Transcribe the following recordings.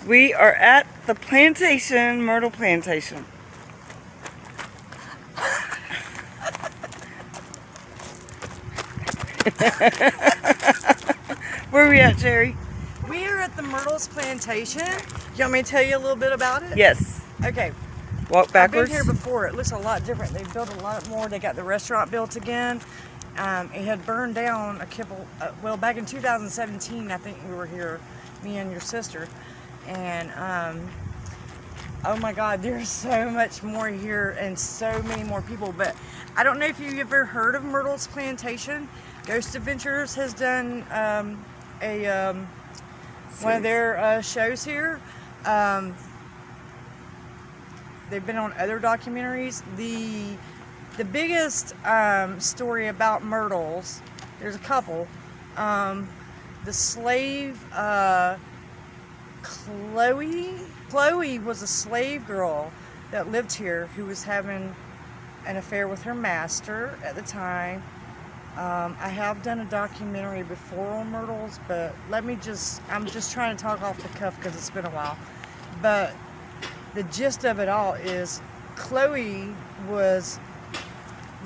We are at the plantation, Myrtle Plantation. Where are we at, Jerry? We are at the Myrtles Plantation. You want me to tell you a little bit about it? Yes. Okay. Walk backwards. I've been here before. It looks a lot different. They've built a lot more. They got the restaurant built again. It had burned down a couple, well, back in 2017, I think we were here, me and your sister. And, oh my God, there's so much more here and so many more people. But I don't know if you've ever heard of Myrtles Plantation. Ghost Adventures has done one of their shows here. They've been on other documentaries. The biggest story about Myrtles, there's a couple. The slave Chloe was a slave girl that lived here who was having an affair with her master at the time. I have done a documentary before on Myrtles, but I'm just trying to talk off the cuff because it's been a while. But the gist of it all is Chloe was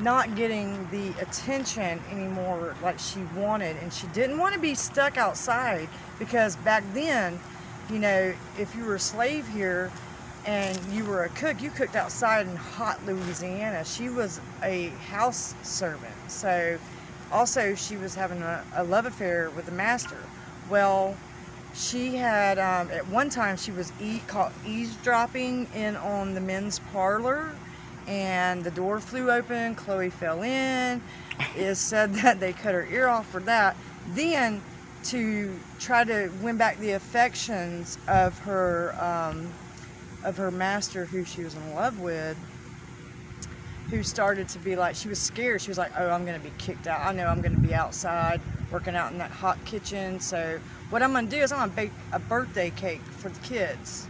not getting the attention anymore like she wanted, and she didn't want to be stuck outside because back then, you know, if you were a slave here and you were a cook, you cooked outside in hot Louisiana. She was a house servant, so also she was having a love affair with the master. Well, she had, at one time she was caught eavesdropping in on the men's parlor, and the door flew open. Chloe fell in. It said that they cut her ear off for that. Then, to try to win back the affections of her master, who she was in love with, who started to be like, she was scared. She was like, oh, I'm going to be kicked out. I know I'm going to be outside working out in that hot kitchen. So what I'm going to do is I'm going to bake a birthday cake for the kids.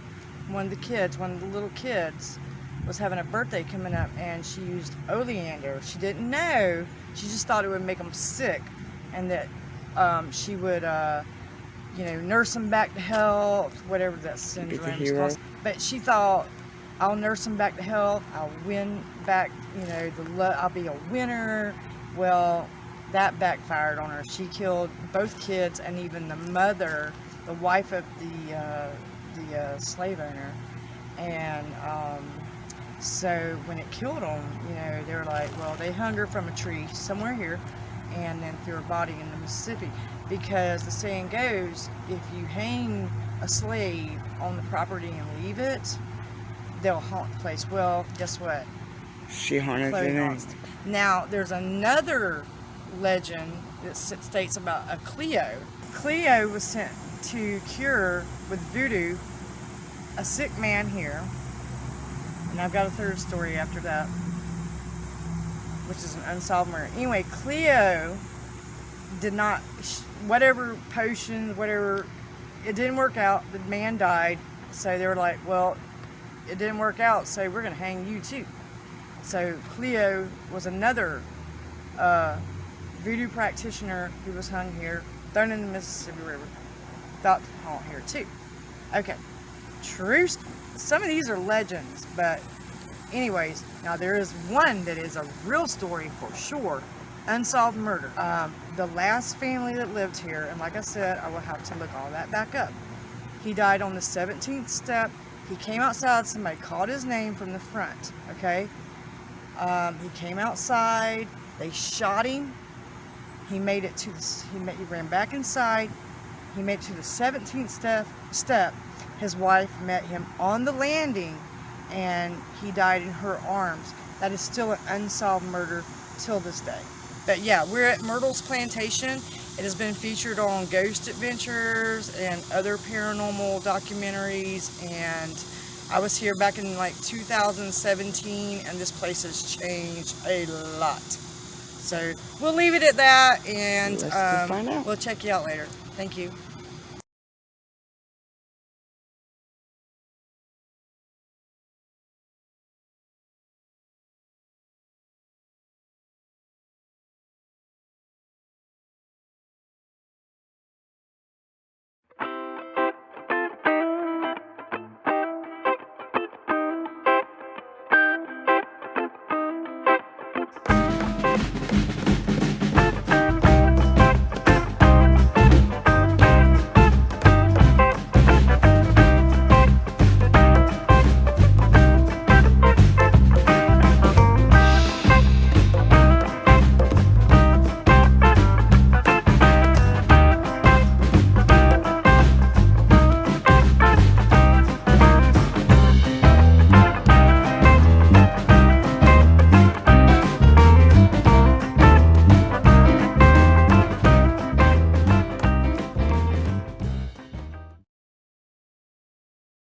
One of the little kids was having a birthday coming up, and she used oleander. She didn't know. She just thought it would make them sick, and that she would, nurse them back to health, whatever that syndrome is called. But she thought, I'll nurse them back to health. I'll win back, I'll be a winner. Well, that backfired on her. She killed both kids and even the mother, the wife of the slave owner. And so when it killed them, they were like, well, they hung her from a tree somewhere here and then threw her body in the Mississippi. Because the saying goes, if you hang a slave on the property and leave it, they'll haunt the place. Well, guess what? She haunted it. Now, there's another legend that states about a Cleo. Cleo was sent to cure with voodoo a sick man here. And I've got a third story after that, which is an unsolved murder. Anyway, Cleo did not, whatever potions, whatever, it didn't work out. The man died. So they were like, well, it didn't work out, so we're going to hang you too. So Cleo was another voodoo practitioner who was hung here, thrown in the Mississippi River, thought to haunt here too. Okay, some of these are legends, but anyways, now there is one that is a real story for sure, unsolved murder. The last family that lived here, and like I said, I will have to look all that back up. He died on the 17th step. He came outside, somebody called his name from the front, okay? He came outside, they shot him. He made it to he ran back inside. He made it to the 17th step. His wife met him on the landing, and he died in her arms. That is still an unsolved murder till this day. But yeah, we're at Myrtles Plantation. It has been featured on Ghost Adventures and other paranormal documentaries, and I was here back in like 2017, and this place has changed a lot. So we'll leave it at that, and Let's go find out. we'll check you out later. Thank you.